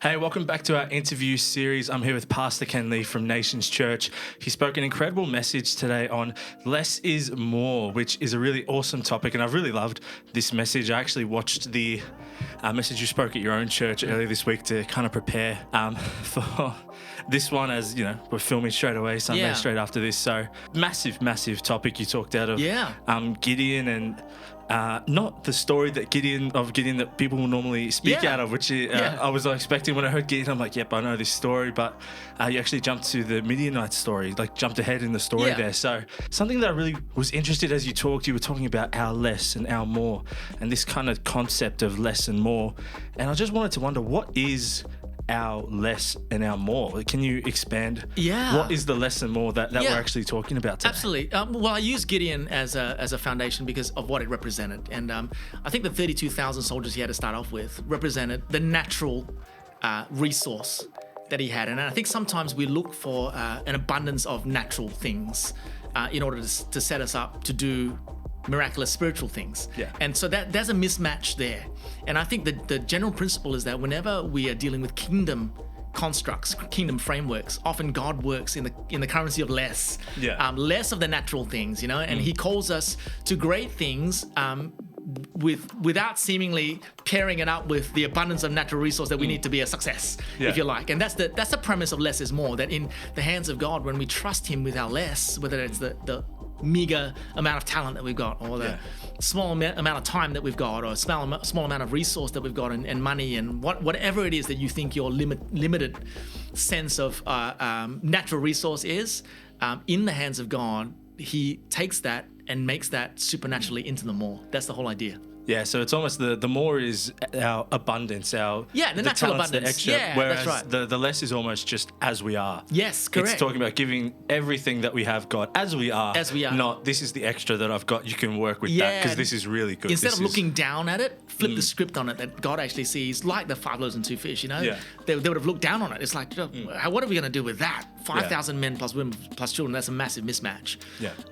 Hey, welcome back to our interview series. I'm here with Pastor Ken Lee from Nations Church. He spoke an incredible message today on less is more, which is a really awesome topic, and I've really loved this message. I actually watched the message you spoke at your own church earlier this week to kind of prepare for this one, as you know, we're filming straight away, Sunday straight after this. So massive topic you talked out of Gideon and not the story that Gideon that people will normally speak out of, which I was expecting when I heard Gideon. I'm like, yep, I know this story, but you actually jumped to the Midianite story, like jumped ahead in the story there. So something that I really was interested as you were talking about our less and our more, and this kind of concept of less and more. And I just wanted to wonder, what is our less and our more? Can you expand? What is the less and more that we're actually talking about today? Absolutely. Well, I use Gideon as a foundation because of what it represented. And I think the 32,000 soldiers he had to start off with represented the natural resource that he had. And I think sometimes we look for an abundance of natural things in order to set us up to do miraculous spiritual things. And so there's a mismatch there. And I think that the general principle is that whenever we are dealing with kingdom constructs, kingdom frameworks, often God works in the currency of less. Less of the natural things, and he calls us to great things without seemingly pairing it up with the abundance of natural resource that we need to be a success, if you like. And that's the premise of less is more, that in the hands of God, when we trust him with our less, whether it's the meager amount of talent that we've got, or the small amount of time that we've got, or a small amount of resource that we've got, and money, and whatever it is that you think your limited sense of natural resource is, in the hands of God, he takes that and makes that supernaturally into the more. That's the whole idea. Yeah, so it's almost the more is our abundance, the natural talents, abundance. The extra, whereas that's right. the less is almost just as we are. Yes, correct. It's talking about giving everything that we have God as we are. As we are. Not, this is the extra that I've got, you can work with that because this is really good. Instead of looking down at it, flip the script on it, that God actually sees, like the 5 loaves and 2 fish, They would have looked down on it. It's like, what are we going to do with that? 5,000 men plus women plus children, that's a massive mismatch.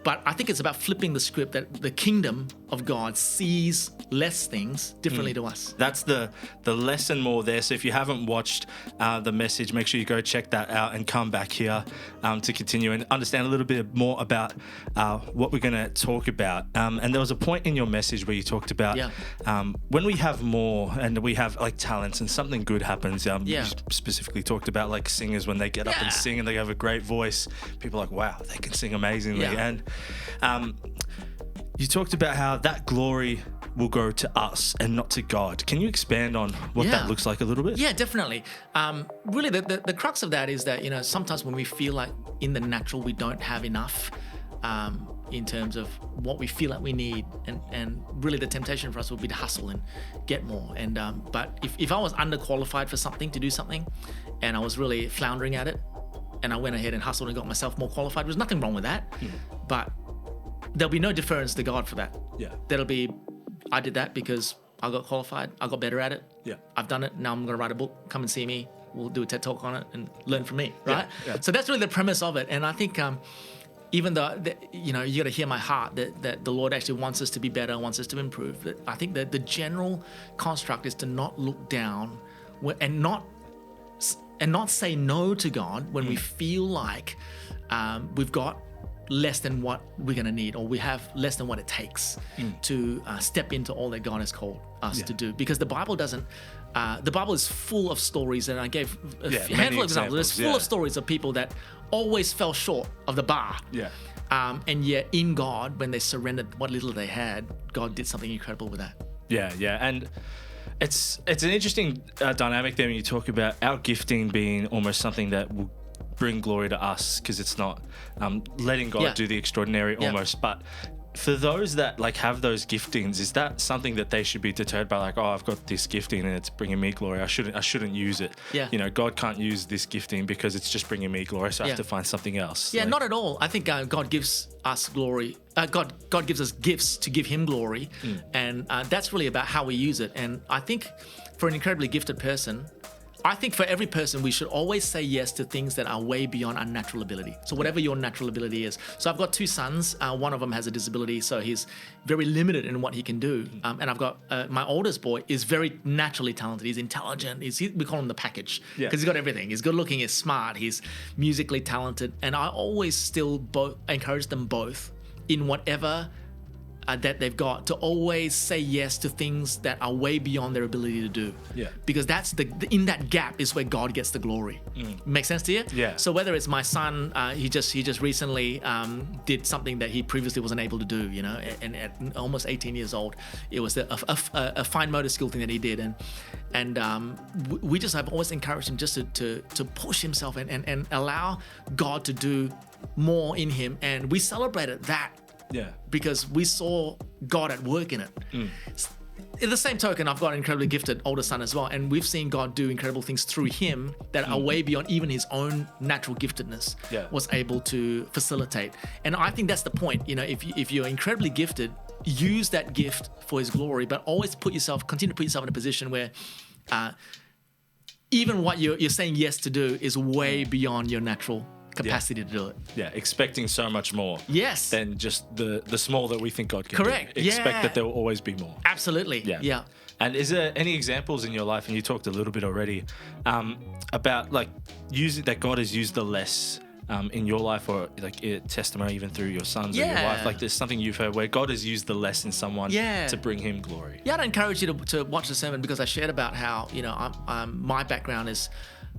But I think it's about flipping the script, that the kingdom of God sees less things differently to us. That's the less and more there. So if you haven't watched the message, make sure you go check that out and come back here to continue and understand a little bit more about what we're going to talk about. And there was a point in your message where you talked about when we have more and we have like talents and something good happens. You specifically talked about like singers when they get up and sing and they have a great voice. People are like, wow, they can sing amazingly. And you talked about how that glory will go to us and not to God. Can you expand on what that looks like a little bit? Yeah, definitely. Really, the crux of that is that, sometimes when we feel like in the natural we don't have enough in terms of what we feel like we need, and really the temptation for us would be to hustle and get more. And but if I was underqualified for something, to do something, and I was really floundering at it, and I went ahead and hustled and got myself more qualified, there's nothing wrong with that. But there'll be no deference to God for that. That'll be, I did that because I got qualified, I got better at it. I've done it, now I'm going to write a book, come and see me, we'll do a TED Talk on it and learn from me, right? So that's really the premise of it. And I think even though, you got to hear my heart that the Lord actually wants us to be better, wants us to improve. That I think that the general construct is to not look down and not say no to God when we feel like we've got less than what we're going to need, or we have less than what it takes to step into all that God has called us to do. Because the Bible doesn't, the Bible is full of stories, and I gave a handful of examples. It's full of stories of people that always fell short of the bar. And yet in God, when they surrendered what little they had, God did something incredible with that. And it's an interesting dynamic there when you talk about our gifting being almost something that will bring glory to us, because it's not letting God do the extraordinary almost. But for those that like have those giftings, is that something that they should be deterred by, like, oh, I've got this gifting and it's bringing me glory, I shouldn't use it? God can't use this gifting because it's just bringing me glory, so I have to find something else. Not at all. I think God gives us glory. God gives us gifts to give him glory, and that's really about how we use it. And I think for an incredibly gifted person, I think for every person, we should always say yes to things that are way beyond our natural ability. So whatever your natural ability is. So I've got 2 sons. One of them has a disability, so he's very limited in what he can do. And I've got my oldest boy is very naturally talented. He's intelligent. We call him the package because he's got everything. He's good looking. He's smart. He's musically talented. And I always still encourage them both in whatever that they've got to always say yes to things that are way beyond their ability to do. Yeah. Because that's in that gap is where God gets the glory. Make sense to you? Yeah. So whether it's my son, he just recently did something that he previously wasn't able to do, you know, and at almost 18 years old, it was a fine motor skill thing that he did, and we just have always encouraged him just to push himself and allow God to do more in him, and we celebrated that. Yeah. Because we saw God at work in it. In the same token, I've got an incredibly gifted older son as well, and we've seen God do incredible things through him that are way beyond even his own natural giftedness was able to facilitate. And I think that's the point. You know, if you're incredibly gifted, use that gift for his glory, but always continue to put yourself in a position where even what you're saying yes to do is way beyond your natural capacity to do it. Yeah, expecting so much more. Yes. Than just the small that we think God can Correct. do. Expect that there will always be more. Absolutely. Yeah. And is there any examples in your life, and you talked a little bit already, about like using that God has used the less in your life, or like a testimony even through your sons or your wife? Like there's something you've heard where God has used the less in someone to bring him glory. Yeah, I'd encourage you to watch the sermon, because I shared about how, you know, my background is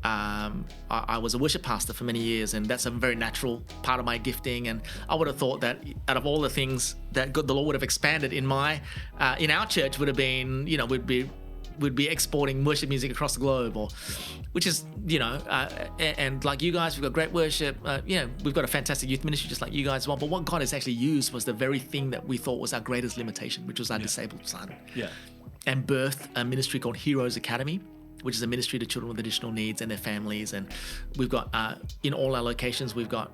I was a worship pastor for many years, and that's a very natural part of my gifting. And I would have thought that out of all the things that the Lord would have expanded in our church would have been, you know, we'd be exporting worship music across the globe, which is, you know, and like you guys, we've got great worship. We've got a fantastic youth ministry just like you guys as well. But what God has actually used was the very thing that we thought was our greatest limitation, which was our disabled son. Yeah. And birthed a ministry called Heroes Academy, which is a ministry to children with additional needs and their families. And we've got, in all our locations, we've got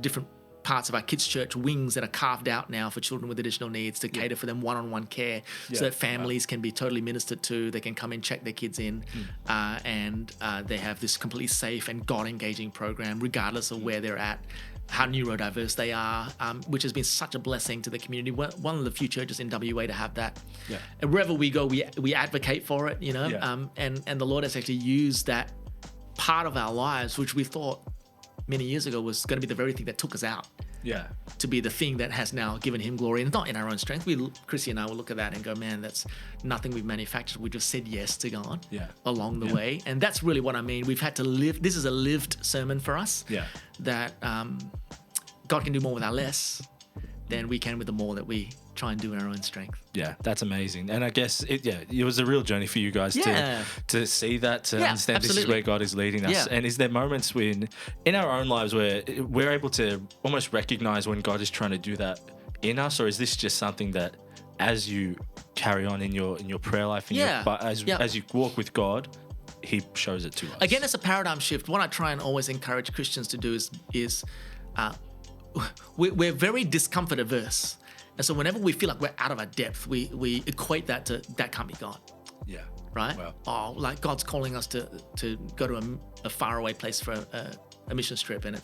different parts of our kids' church wings that are carved out now for children with additional needs to cater for them one-on-one care, so that families can be totally ministered to. They can come and check their kids in, and they have this completely safe and God-engaging program, regardless of where they're at, how neurodiverse they are, which has been such a blessing to the community. We're one of the few churches in WA to have that. Yeah. And wherever we go, we advocate for it, you know. Yeah. And the Lord has actually used that part of our lives, which we thought many years ago was going to be the very thing that took us out. Yeah. To be the thing that has now given him glory, and not in our own strength. Chrissy and I will look at that and go, man, that's nothing we've manufactured. We just said yes to God along the way. And that's really what I mean. We've had to live. This is a lived sermon for us. Yeah. That God can do more with our less than we can with the more that we try and do in our own strength. Yeah, that's amazing. And I guess it was a real journey for you guys to see that, to understand absolutely. This is where God is leading us. And is there moments in our own lives where we're able to almost recognize when God is trying to do that in us, or is this just something that as you carry on in your prayer life, as you walk with God, He shows it to us? Again, it's a paradigm shift. What I try and always encourage Christians to do is we're very discomfort averse. And so whenever we feel like we're out of our depth, we equate that to, that can't be God. Yeah. Right? Wow. Like God's calling us to go to a faraway place for a mission trip, and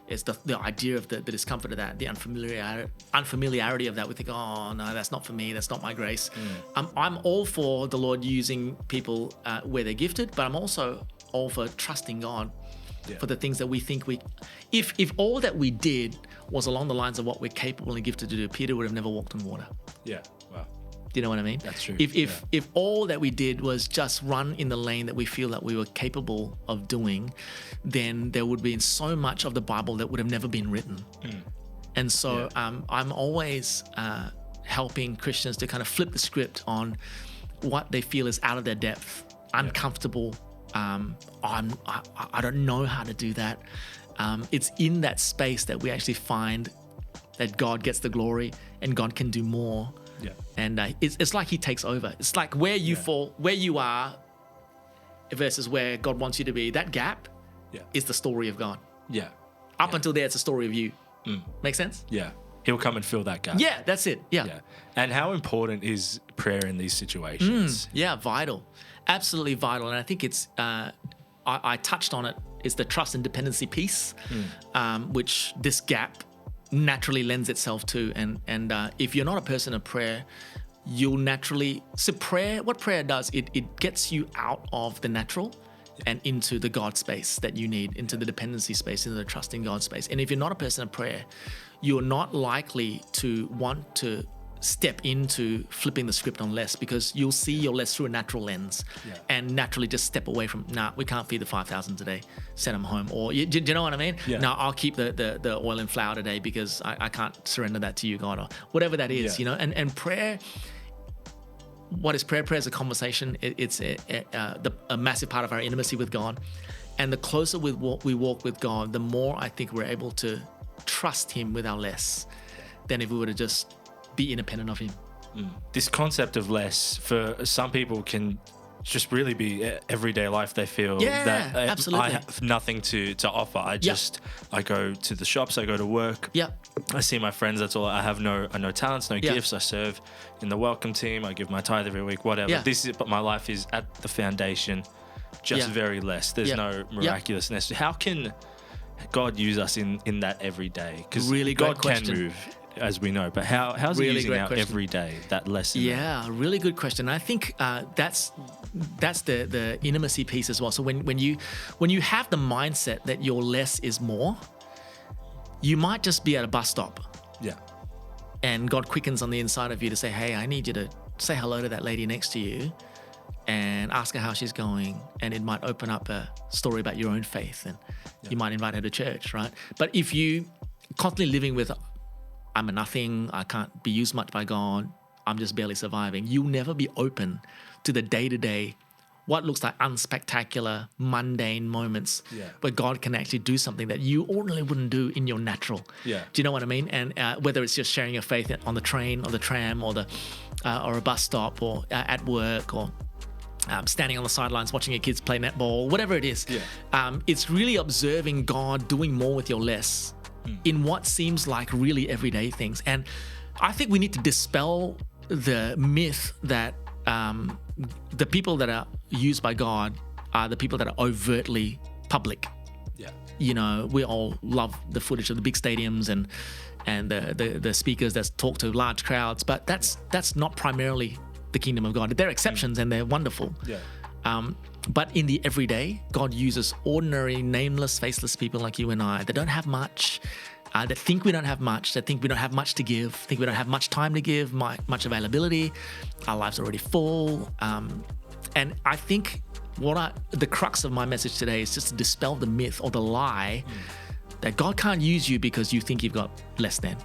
it's the idea of the discomfort of that, the unfamiliarity of that. We think, oh no, that's not for me, that's not my grace. I'm all for the Lord using people where they're gifted, but I'm also all for trusting God for the things that we think if all that we did was along the lines of what we're capable and gifted to do, Peter would have never walked on water. Yeah, wow. Do you know what I mean? That's true. If all that we did was just run in the lane that we feel that we were capable of doing, then there would be so much of the Bible that would have never been written. And so I'm always helping Christians to kind of flip the script on what they feel is out of their depth, uncomfortable. I don't know how to do that. It's in that space that we actually find that God gets the glory and God can do more. Yeah. And it's like He takes over. It's like where you fall, where you are versus where God wants you to be. That gap is the story of God. Yeah. Up until there, it's a story of you. Make sense? Yeah. He'll come and fill that gap. Yeah, that's it. Yeah. And how important is prayer in these situations? Vital. Absolutely vital. And I think it's, I touched on it, is the trust and dependency piece, which this gap naturally lends itself to. And if you're not a person of prayer, you'll naturally, so what prayer does, it gets you out of the natural and into the God space that you need, into the dependency space, into the trusting God space. And if you're not a person of prayer, you're not likely to want to step into flipping the script on less, because you'll see your less through a natural lens and naturally just step away from, we can't feed the 5,000 today, send them home. Or, do you know what I mean? Yeah. No, I'll keep the oil and flour today because I can't surrender that to you, God, or whatever that is, and prayer. What is prayer? Prayer is a conversation. It's a massive part of our intimacy with God. And the closer we walk with God, the more I think we're able to trust Him with our less than if we were to just be independent of Him. This concept of less for some people can just really be everyday life. They feel that absolutely. I have nothing to offer. I go to the shops, I go to work. I see my friends. That's all. I have no talents, no gifts. I serve in the welcome team. I give my tithe every week, whatever. But my life is at the foundation, just very less. There's no miraculousness. How can God use us in that every day? Because really God question. can move, as we know, but how's Really He using great our question. every day, that lesson? Really good question. I think that's the intimacy piece as well. So when you have the mindset that your less is more, you might just be at a bus stop. And God quickens on the inside of you to say, hey, I need you to say hello to that lady next to you and ask her how she's going. And it might open up a story about your own faith, and you might invite her to church, right? But if you constantly living with, I'm a nothing, I can't be used much by God, I'm just barely surviving, you'll never be open to the day-to-day, what looks like unspectacular, mundane moments where God can actually do something that you ordinarily wouldn't do in your natural. Do you know what I mean? And whether it's just sharing your faith on the train or the tram or or a bus stop or at work or standing on the sidelines watching your kids play netball, whatever it is, it's really observing God doing more with your less in what seems like really everyday things. And I think we need to dispel the myth that the people that are used by God are the people that are overtly public. We all love the footage of the big stadiums and the speakers that talk to large crowds, but that's not primarily the kingdom of God. There are exceptions and they're wonderful. But in the everyday, God uses ordinary, nameless, faceless people like you and I that don't have much, that think we don't have much, that think we don't have much to give, think we don't have much time to give, much availability, our lives are already full. And I think the crux of my message today is just to dispel the myth or the lie that God can't use you because you think you've got less than.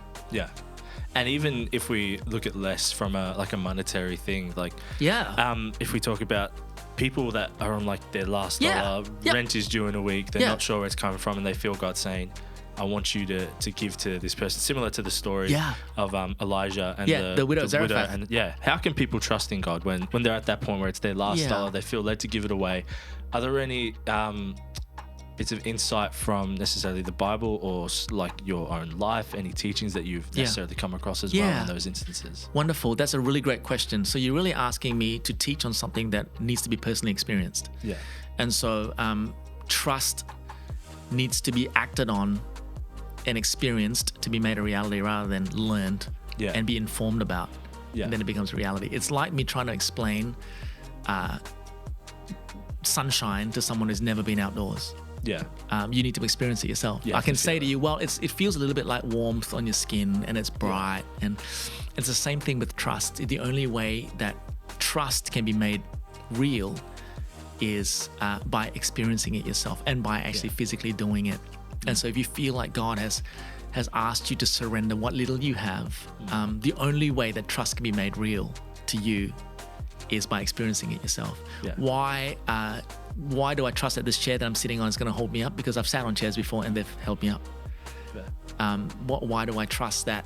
And even if we look at less from a monetary thing, if we talk about people that are on their last dollar, rent is due in a week, they're not sure where it's coming from, and they feel God saying, I want you to give to this person, similar to the story of Elijah and the widow Zarephath. And how can people trust in God when they're at that point where it's their last dollar, they feel led to give it away? Are there any bits of insight from necessarily the Bible or your own life, any teachings that you've necessarily come across as well in those instances? Wonderful. That's a really great question. So you're really asking me to teach on something that needs to be personally experienced. And so trust needs to be acted on and experienced to be made a reality rather than learned and be informed about. And then it becomes a reality. It's like me trying to explain sunshine to someone who's never been outdoors. You need to experience it yourself. I can say to you, well, it feels a little bit like warmth on your skin and it's bright. And it's the same thing with trust. The only way that trust can be made real is by experiencing it yourself and by actually physically doing it. And so if you feel like God has asked you to surrender what little you have, the only way that trust can be made real to you is by experiencing it yourself. Why do I trust that this chair that I'm sitting on is going to hold me up? Because I've sat on chairs before and they've held me up. Why do I trust that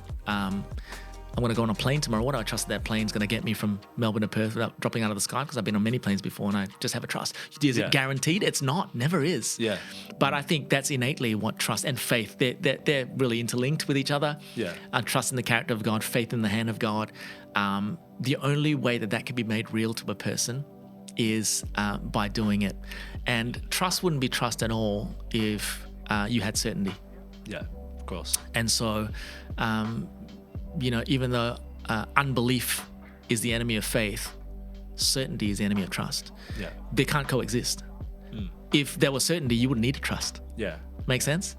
I'm going to go on a plane tomorrow. What do I trust that plane's going to get me from Melbourne to Perth without dropping out of the sky? Because I've been on many planes before and I just have a trust. Is it guaranteed? It's not. Never is. Yeah. But I think that's innately what trust and faith, they're really interlinked with each other. Yeah. Trust in the character of God, faith in the hand of God. The only way that can be made real to a person is by doing it. And trust wouldn't be trust at all if you had certainty. Yeah, of course. And so, even though unbelief is the enemy of faith, certainty is the enemy of trust. Yeah. They can't coexist. If there was certainty, you wouldn't need to trust. Yeah. Make sense?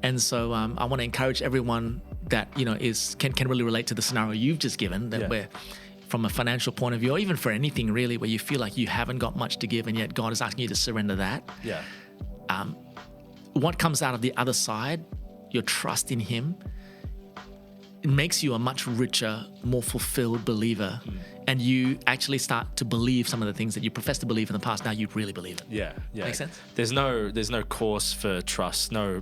And so I want to encourage everyone that can really relate to the scenario you've just given, that where from a financial point of view, or even for anything really, where you feel like you haven't got much to give and yet God is asking you to surrender that. Yeah. What comes out of the other side, your trust in Him, it makes you a much richer, more fulfilled believer. And you actually start to believe some of the things that you professed to believe in the past. Now you really believe it. Yeah. Make sense? There's no course for trust. No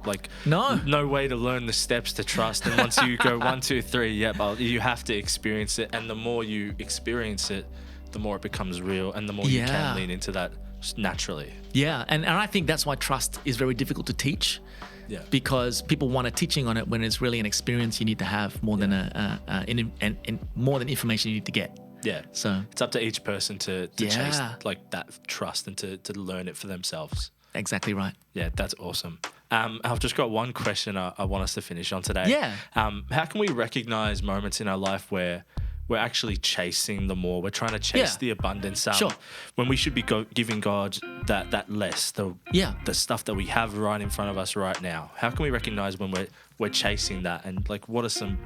way to learn the steps to trust. And once you go 1, 2, 3, you have to experience it. And the more you experience it, the more it becomes real, and the more you can lean into that naturally. Yeah, and I think that's why trust is very difficult to teach. Yeah. Because people want a teaching on it when it's really an experience you need to have more than more than information you need to get. Yeah. So it's up to each person to chase like that trust and to learn it for themselves. Exactly right. Yeah, that's awesome. I've just got one question I want us to finish on today. Yeah. How can we recognize moments in our life where we're actually chasing the more? We're trying to chase the abundance. Sure. When we should be giving God that less, the stuff that we have right in front of us right now. How can we recognize when we're chasing that? And like, what are some,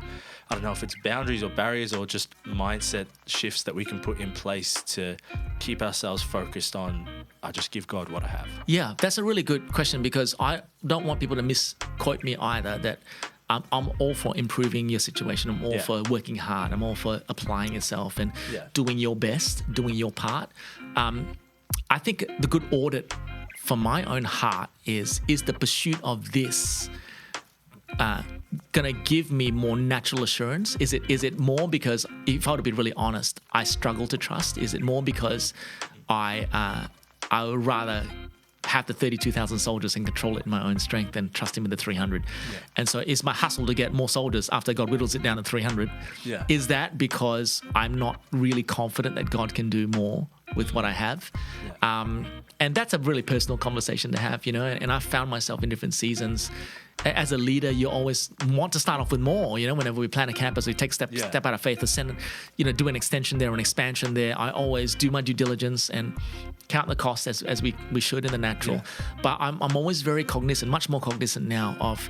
I don't know if it's boundaries or barriers or just mindset shifts that we can put in place to keep ourselves focused on, I just give God what I have? Yeah, that's a really good question, because I don't want people to misquote me either, that I'm all for improving your situation. I'm all for working hard. I'm all for applying yourself and doing your best, doing your part. I think the good audit for my own heart is the pursuit of this going to give me more natural assurance? Is it more because, if I were to be really honest, I struggle to trust? Is it more because I would rather have the 32,000 soldiers and control it in my own strength and trust Him with the 300? And so it's my hustle to get more soldiers after God whittles it down to 300. Is that because I'm not really confident that God can do more with what I have? And that's a really personal conversation to have, and I've found myself in different seasons. As a leader, you always want to start off with more. Whenever we plan a campus, we take step out of faith, or send, do an extension there, an expansion there. I always do my due diligence and count the costs as we should in the natural. But I'm always very cognizant, much more cognizant now of,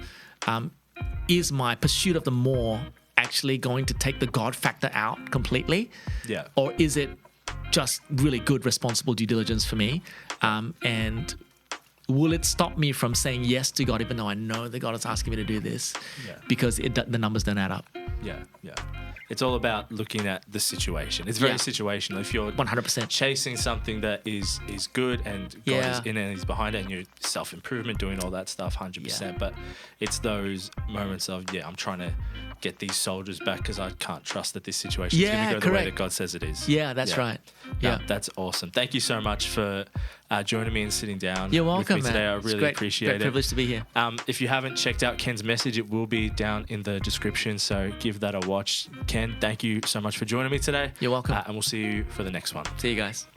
is my pursuit of the more actually going to take the God factor out completely? Or is it just really good, responsible due diligence for me? And will it stop me from saying yes to God, even though I know that God is asking me to do this? Because the numbers don't add up. Yeah. It's all about looking at the situation. It's very situational. If you're 100% chasing something that is good and God is in it and He's behind it, and you're self-improvement, doing all that stuff, 100%. But it's those moments of, I'm trying to get these soldiers back because I can't trust that this situation is going to go the way that God says it is. Yeah, that's right. Yeah. That's awesome. Thank you so much for joining me and sitting down You're welcome, with me today. I really appreciate it. Great privilege to be here. If you haven't checked out Ken's message, it will be down in the description, so give that a watch. Ken, thank you so much for joining me today. You're welcome. And we'll see you for the next one. See you guys.